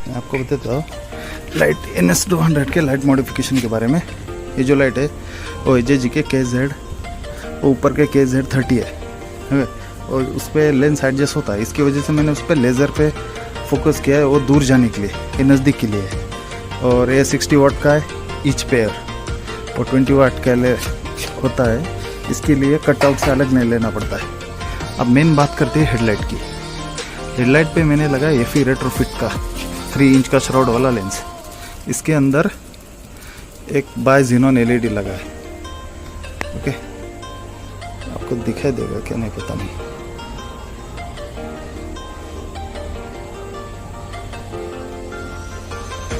मैं आपको बताता हूँ लाइट NS200 के लाइट मॉडिफिकेशन के बारे में। ये जो लाइट है वो AJG के KZ, वो ऊपर के KZ30 है और उस पर लेंस एडजस्ट होता है। इसकी वजह से मैंने उस पर लेज़र पे फोकस किया है, वो दूर जाने के लिए, ये नज़दीक के लिए है। और ये 60 वाट का है ईच पेयर और 20 वाट का होता है, इसके लिए कटआउट से अलग नहीं लेना पड़ता है। अब मेन बात करते हैं हेडलाइट की। हेडलाइट पे मैंने लगाया FE रेट्रोफिट का 3 इंच का श्राउड वाला लेंस। इसके अंदर एक बाय ज़ीनोन LED लगा है। ओके, आपको दिखाई देगा क्या नहीं पता नहीं।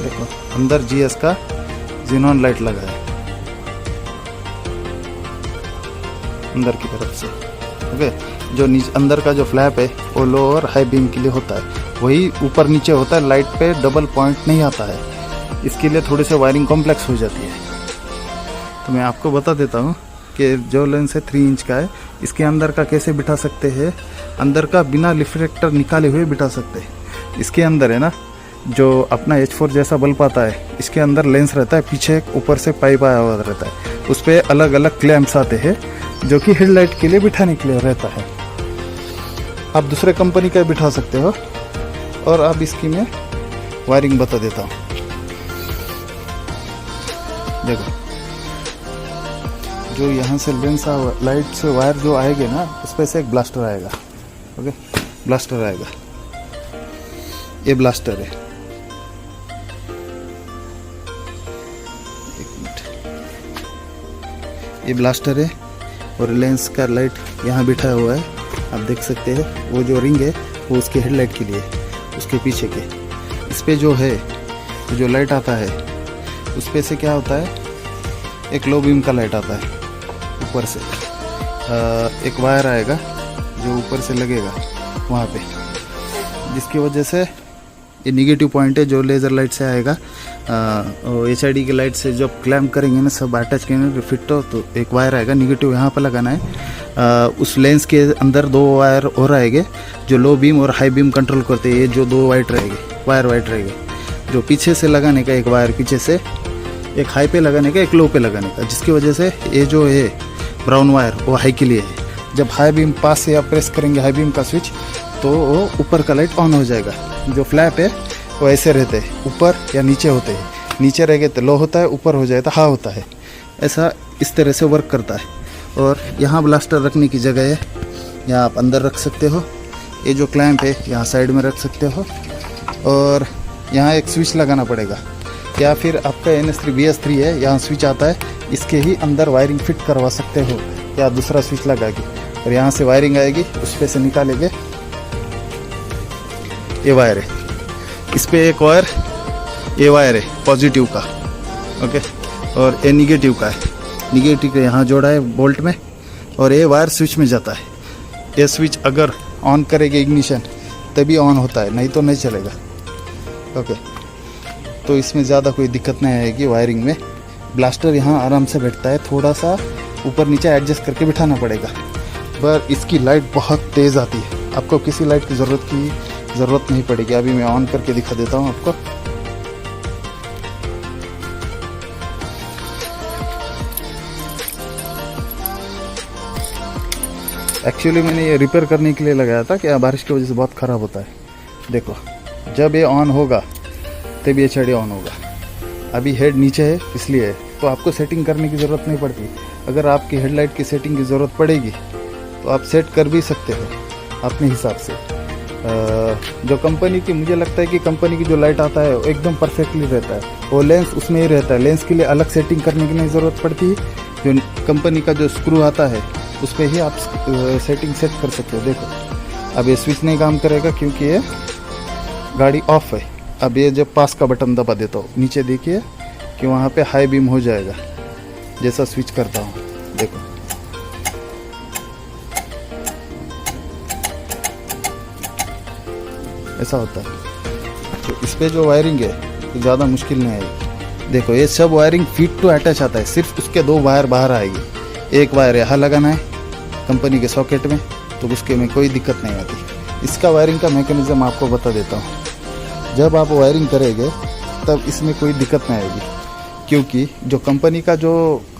देखो अंदर GS का ज़ीनोन लाइट लगा है अंदर की तरफ से। ओके, जो नीचे अंदर का जो फ्लैप है वो लो और हाई बीम के लिए होता है, वही ऊपर नीचे होता है। लाइट पे डबल पॉइंट नहीं आता है, इसके लिए थोड़ी सी वायरिंग कॉम्प्लेक्स हो जाती है। तो मैं आपको बता देता हूँ कि जो लेंस है 3 इंच का है, इसके अंदर का कैसे बिठा सकते हैं। अंदर का बिना रिफ्लेक्टर निकाले हुए बिठा सकते हैं। इसके अंदर है ना जो अपना H4 जैसा बल्ब आता है, इसके अंदर लेंस रहता है, पीछे ऊपर से पाइप आया हुआ रहता है, उस पर अलग अलग क्लैम्प्स आते हैं जो कि हेडलाइट के लिए बिठाने के लिए रहता है। आप दूसरे कंपनी का बिठा सकते हो। और अब इसकी मैं वायरिंग बता देता हूँ। देखो जो यहाँ से लेंस लाइट से वायर जो आएगा ना, उस पर से एक ब्लास्टर आएगा। ओके, ब्लास्टर आएगा, ये ब्लास्टर है। एक मिनट, ये ब्लास्टर है और लेंस का लाइट यहाँ बिठाया हुआ है, आप देख सकते हैं। वो जो रिंग है वो उसके हेडलाइट के लिए, उसके पीछे के। इस पे जो है जो लाइट आता है, उस पे से क्या होता है, एक लो बीम का लाइट आता है ऊपर से। एक वायर आएगा जो ऊपर से लगेगा वहाँ पे, जिसकी वजह से ये निगेटिव पॉइंट है जो लेज़र लाइट से आएगा। HID की लाइट से जब क्लैम्प करेंगे ना, सब अटैच करेंगे फिट तो एक वायर आएगा, निगेटिव यहाँ पर लगाना है। उस लेंस के अंदर 2 वायर और आएंगे जो लो बीम और हाई बीम कंट्रोल करते हैं। ये जो 2 वायर वाइट रहेंगे, जो पीछे से लगाने का एक वायर पीछे से, एक हाई पे लगाने का, एक लो पे लगाने का, जिसकी वजह से ये जो है ब्राउन वायर वो हाई के लिए है। जब हाई बीम पास से आप प्रेस करेंगे हाई बीम का स्विच, तो वो ऊपर का लाइट ऑन हो जाएगा। जो फ्लैप है वो ऐसे रहते हैं, ऊपर या नीचे होते हैं। नीचे रहेंगे तो लो होता है, ऊपर हो जाए तो हाई होता है। ऐसा इस तरह से वर्क करता है। और यहाँ ब्लास्टर रखने की जगह है, यहाँ आप अंदर रख सकते हो। ये जो क्लैंप है यहाँ साइड में रख सकते हो। और यहाँ एक स्विच लगाना पड़ेगा, या फिर आपका NS3 BS3 है, यहाँ स्विच आता है, इसके ही अंदर वायरिंग फिट करवा सकते हो, या दूसरा स्विच लगाएगी और यहाँ से वायरिंग आएगी, उस पे से निकालेंगे। ये वायर है, इस पे एक वायर, ये वायर है पॉजिटिव का। ओके, और ये निगेटिव का है। निगेटिव का यहाँ जोड़ा है बोल्ट में, और ये वायर स्विच में जाता है। ये स्विच अगर ऑन करेंगे इग्निशन तभी ऑन होता है, नहीं तो नहीं चलेगा। ओके, तो इसमें ज़्यादा कोई दिक्कत नहीं आएगी वायरिंग में। ब्लास्टर यहाँ आराम से बैठता है, थोड़ा सा ऊपर नीचे एडजस्ट करके बिठाना पड़ेगा। पर इसकी लाइट बहुत तेज़ आती है, आपको किसी लाइट की ज़रूरत नहीं पड़ेगी। अभी मैं ऑन करके दिखा देता हूँ आपको। एक्चुअली मैंने ये रिपेयर करने के लिए लगाया था कि बारिश की वजह से बहुत ख़राब होता है। देखो जब ये ऑन होगा तभी HID ऑन होगा। अभी हेड नीचे है इसलिए है, तो आपको सेटिंग करने की ज़रूरत नहीं पड़ती। अगर आपकी हेडलाइट की सेटिंग की ज़रूरत पड़ेगी तो आप सेट कर भी सकते हो अपने हिसाब से। जो कंपनी की, मुझे लगता है कि कंपनी की जो लाइट आता है वो एकदम परफेक्टली रहता है। वो लेंस उसमें ही रहता है, लेंस के लिए अलग सेटिंग करने की नहीं ज़रूरत पड़ती। जो कंपनी का जो स्क्रू आता है उस पर ही आप सेटिंग सेट कर सकते हो। देखो अब ये स्विच नहीं काम करेगा क्योंकि ये गाड़ी ऑफ है। अब ये जब पास का बटन दबा देता हूँ, नीचे देखिए कि वहाँ पे हाई बीम हो जाएगा जैसा स्विच करता हूँ। देखो ऐसा होता है। तो इस पे जो वायरिंग है तो ज़्यादा मुश्किल नहीं आएगी। देखो ये सब वायरिंग फीट टू अटैच आता है, सिर्फ उसके 2 वायर बाहर आएगी। एक वायर यहाँ लगाना है कंपनी के सॉकेट में, तो उसके में कोई दिक्कत नहीं आती। इसका वायरिंग का मैकेनिज़्म आपको बता देता हूँ। जब आप वायरिंग करेंगे तब इसमें कोई दिक्कत नहीं आएगी, क्योंकि जो कंपनी का जो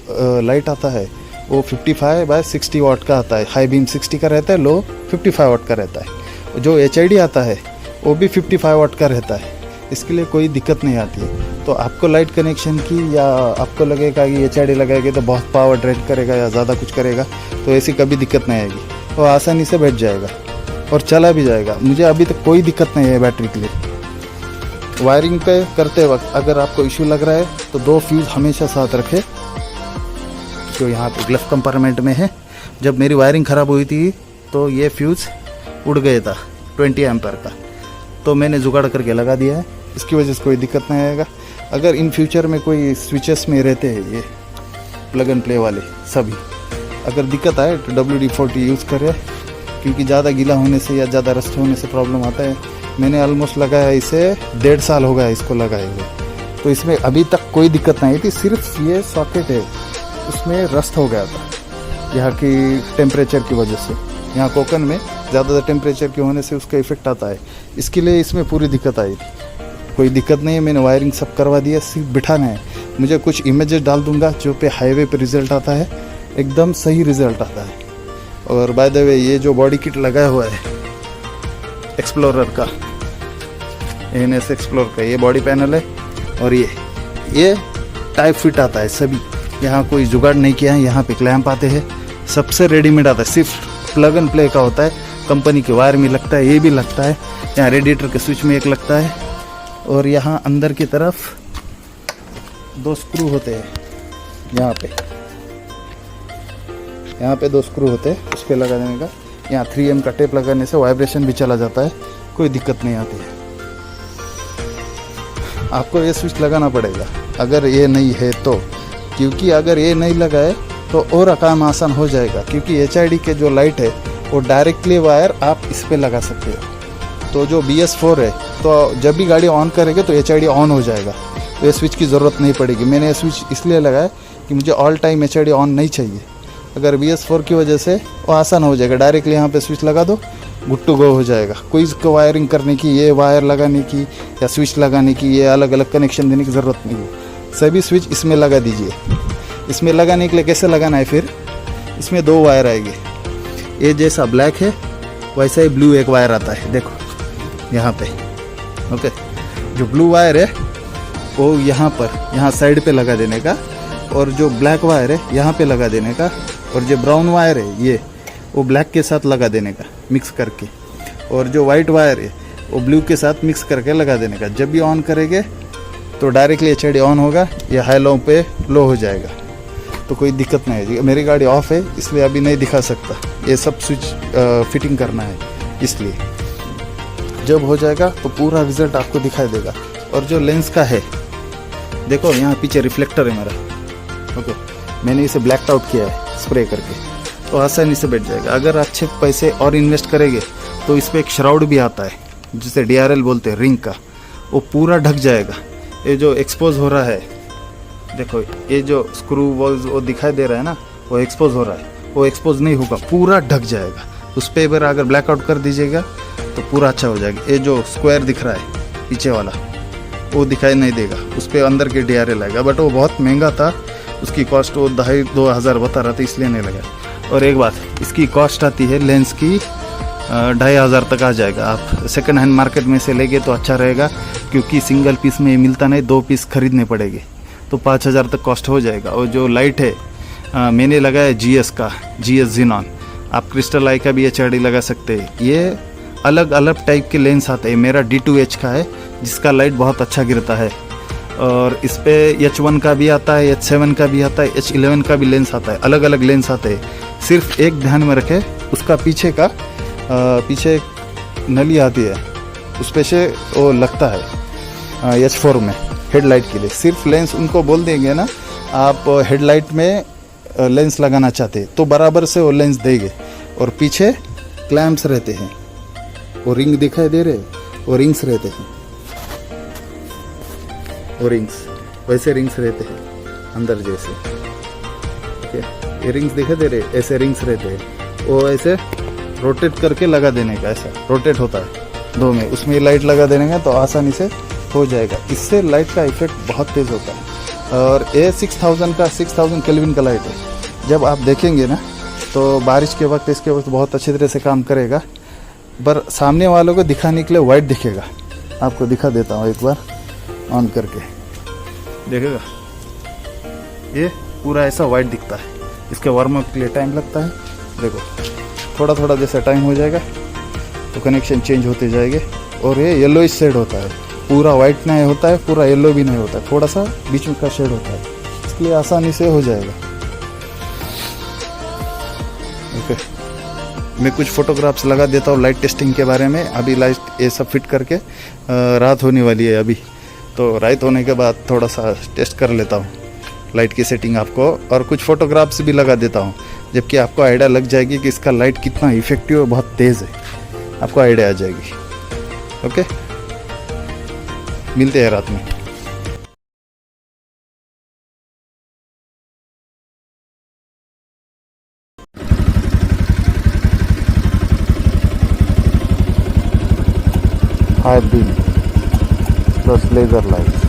लाइट आता है वो 55/60 वाट का आता है। हाई बीम 60 का रहता है, लो 55 वाट का रहता है। जो HID आता है वो भी 55 वाट का रहता है, इसके लिए कोई दिक्कत नहीं आती है। तो आपको लाइट कनेक्शन की या आपको लगेगा कि HID लगाएंगे तो बहुत पावर ड्रेन करेगा या ज़्यादा कुछ करेगा, तो ऐसी कभी दिक्कत नहीं आएगी, वो आसानी से बैठ जाएगा और चला भी जाएगा। मुझे अभी तक कोई दिक्कत नहीं है बैटरी के लिए। वायरिंग पे करते वक्त अगर आपको इशू लग रहा है तो 2 फ्यूज़ हमेशा साथ रखें, जो यहाँ पे ग्लव कंपार्टमेंट में है। जब मेरी वायरिंग ख़राब हुई थी तो ये फ्यूज़ उड़ गया था 20 एम्पीयर का, तो मैंने जुगाड़ करके लगा दिया है। इसकी वजह से कोई दिक्कत नहीं आएगा। अगर इन फ्यूचर में कोई स्विचेस में रहते हैं ये प्लग एंड प्ले वाले सभी, अगर दिक्कत आए तो WD-40 यूज़ करें, क्योंकि ज़्यादा गीला होने से या ज़्यादा रस्ट होने से प्रॉब्लम आता है। मैंने ऑलमोस्ट लगाया इसे 1.5 साल हो गया इसको लगाए हुए, तो इसमें अभी तक कोई दिक्कत नहीं आई थी। सिर्फ ये सॉकेट है उसमें रस्ट हो गया था यहाँ की टेम्परेचर की वजह से। यहाँ कोकन में ज़्यादा टेम्परेचर के होने से उसका इफेक्ट आता है, इसके लिए इसमें पूरी दिक्कत आई थी। कोई दिक्कत नहीं है, मैंने वायरिंग सब करवा दिया, सिर्फ बिठाना है। मुझे कुछ इमेजेस डाल दूंगा जो पे हाईवे पे रिज़ल्ट आता है, एकदम सही रिज़ल्ट आता है। और बाय द वे ये जो बॉडी किट लगाया हुआ है एक्सप्लोरर का, NS एक्सप्लोर का ये बॉडी पैनल है, और ये टाइप फिट आता है सभी। यहाँ कोई जुगाड़ नहीं किया है। यहाँ पे क्लैंप आते हैं, सबसे रेडीमेड आता है, सिर्फ प्लग एंड प्ले का होता है। कंपनी के वायर में लगता है, ये भी लगता है। यहाँ रेडिएटर के स्विच में एक लगता है, और यहाँ अंदर की तरफ 2 स्क्रू होते हैं। यहाँ पे 2 स्क्रू होते हैं, उस पर लगा देने का। यहाँ 3M का टेप लगाने से वाइब्रेशन भी चला जाता है, कोई दिक्कत नहीं आती है। आपको ये स्विच लगाना पड़ेगा अगर ये नहीं है तो, क्योंकि अगर ये नहीं लगाए तो और काम आसान हो जाएगा। क्योंकि HID के जो लाइट है वो डायरेक्टली वायर आप इस पे लगा सकते हो। तो जो BS4 है, तो जब भी गाड़ी ऑन करेंगे तो HID ऑन हो जाएगा, तो ये स्विच की ज़रूरत नहीं पड़ेगी। मैंने ये स्विच इसलिए लगाया कि मुझे ऑल टाइम HID ऑन नहीं चाहिए। अगर BS4 की वजह से वो आसान हो जाएगा, डायरेक्टली यहाँ पे स्विच लगा दो, गुड टू गो हो जाएगा। कोई इसको वायरिंग करने की, ये वायर लगाने की या स्विच लगाने की, ये अलग अलग कनेक्शन देने की ज़रूरत नहीं है। सभी स्विच इसमें लगा दीजिए। इसमें लगाने के लिए कैसे लगाना है, फिर इसमें 2 वायर आएंगे। ये जैसा ब्लैक है वैसा ही ब्लू एक वायर आता है, देखो यहाँ पे। ओके, जो ब्लू वायर है वो यहाँ साइड पे लगा देने का, और जो ब्लैक वायर है यहाँ पे लगा देने का, और जो ब्राउन वायर है ये वो ब्लैक के साथ लगा देने का मिक्स करके, और जो वाइट वायर है वो ब्लू के साथ मिक्स करके लगा देने का। जब भी ऑन करेंगे तो डायरेक्टली HID ऑन होगा, या हाई लो पे लो हो जाएगा, तो कोई दिक्कत नहीं है। मेरी गाड़ी ऑफ है इसलिए अभी नहीं दिखा सकता, ये सब स्विच फिटिंग करना है, इसलिए जब हो जाएगा तो पूरा रिजल्ट आपको दिखाई देगा। और जो लेंस का है, देखो यहाँ पीछे रिफ्लेक्टर है मेरा। ओके, मैंने इसे ब्लैक आउट किया है स्प्रे करके, तो आसानी से बैठ जाएगा। अगर अच्छे पैसे और इन्वेस्ट करेंगे तो इस पर एक श्राउड भी आता है जिसे DRL बोलते हैं, रिंग का, वो पूरा ढक जाएगा। ये जो एक्सपोज हो रहा है, देखो ये जो स्क्रू वॉल्स वो दिखाई दे रहा है ना, वो एक्सपोज हो रहा है, वो एक्सपोज नहीं होगा, पूरा ढक जाएगा। उस पर अगर ब्लैकआउट कर दीजिएगा तो पूरा अच्छा हो जाएगा। ये जो स्क्वायर दिख रहा है पीछे वाला, वो दिखाई नहीं देगा, उस पर अंदर के DRL आएगा। बट वो बहुत महंगा था, उसकी कॉस्ट वो 2,500 बता रहा था, इसलिए नहीं लगा। और एक बात, इसकी कॉस्ट आती है लेंस की 2,500 तक आ जाएगा। आप सेकंड हैंड मार्केट में से लेंगे तो अच्छा रहेगा, क्योंकि सिंगल पीस में मिलता नहीं, 2 पीस खरीदने पड़ेंगे, तो 5,000 तक कॉस्ट हो जाएगा। और जो लाइट है मैंने लगाया GS का, GS Xenon। आप क्रिस्टल आई का भी HID लगा सकते हैं। ये अलग अलग टाइप के लेंस आते हैं। मेरा D2H का है जिसका लाइट बहुत अच्छा गिरता है, और इस पे H1 का भी आता है, H7 का भी आता है, H11 का भी लेंस आता है। अलग अलग लेंस आते हैं। सिर्फ एक ध्यान में रखें, उसका पीछे एक नली आती है, उस पे से वो लगता है H4 में हेडलाइट के लिए। सिर्फ लेंस उनको बोल देंगे ना, आप हेडलाइट में लेंस लगाना चाहते हैं तो बराबर से वो लेंस देंगे। और पीछे क्लैम्प्स रहते हैं, वो रिंग दिखाई दे रहे, वो रिंग्स रहते हैं, वो रिंग्स वैसे रिंग्स रहते हैं अंदर जैसे। ओके, ये रिंग्स दिखाई दे रहे, ऐसे रिंग्स रहते हैं, वो ऐसे रोटेट करके लगा देने का, ऐसा रोटेट होता है। दो में, उसमें लाइट लगा देंगे तो आसानी से हो जाएगा। इससे लाइट का इफेक्ट बहुत तेज़ होता है। और ये 6000 केल्विन का लाइट है। जब आप देखेंगे ना तो बारिश के वक्त इसके वक्त बहुत अच्छी तरह से काम करेगा, पर सामने वालों को दिखाने के लिए वाइट दिखेगा। आपको दिखा देता हूँ एक बार ऑन करके, देखेगा ये पूरा ऐसा वाइट दिखता है। इसके वार्म अप के लिए टाइम लगता है। देखो थोड़ा थोड़ा जैसा टाइम हो जाएगा तो कनेक्शन चेंज होते जाएंगे। और ये येलो शेड होता है, पूरा वाइट नहीं होता है, पूरा येलो भी नहीं होता है, थोड़ा सा बीच में का शेड होता है। इसके लिए आसानी से हो जाएगा। ओके, मैं कुछ फोटोग्राफ्स लगा देता हूँ लाइट टेस्टिंग के बारे में। अभी लाइट ये सब फिट करके रात होने वाली है अभी, तो रात होने के बाद थोड़ा सा टेस्ट कर लेता हूँ लाइट की सेटिंग आपको, और कुछ फोटोग्राफ्स भी लगा देता हूँ, जबकि आपको आइडिया लग जाएगी कि इसका लाइट कितना इफेक्टिव और बहुत तेज़ है। आपको आइडिया आ जाएगी। ओके, मिलते हैं रात में। High beam plus laser light.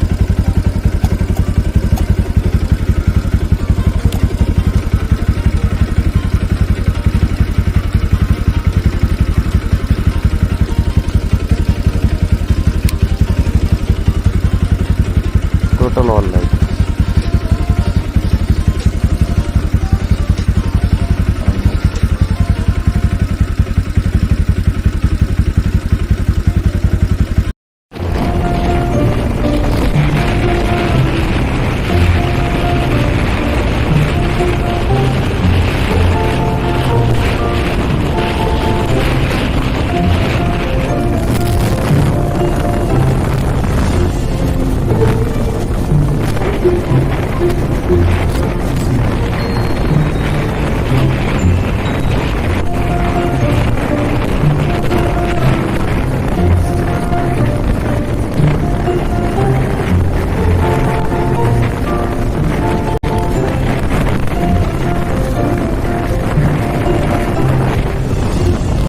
Total all light.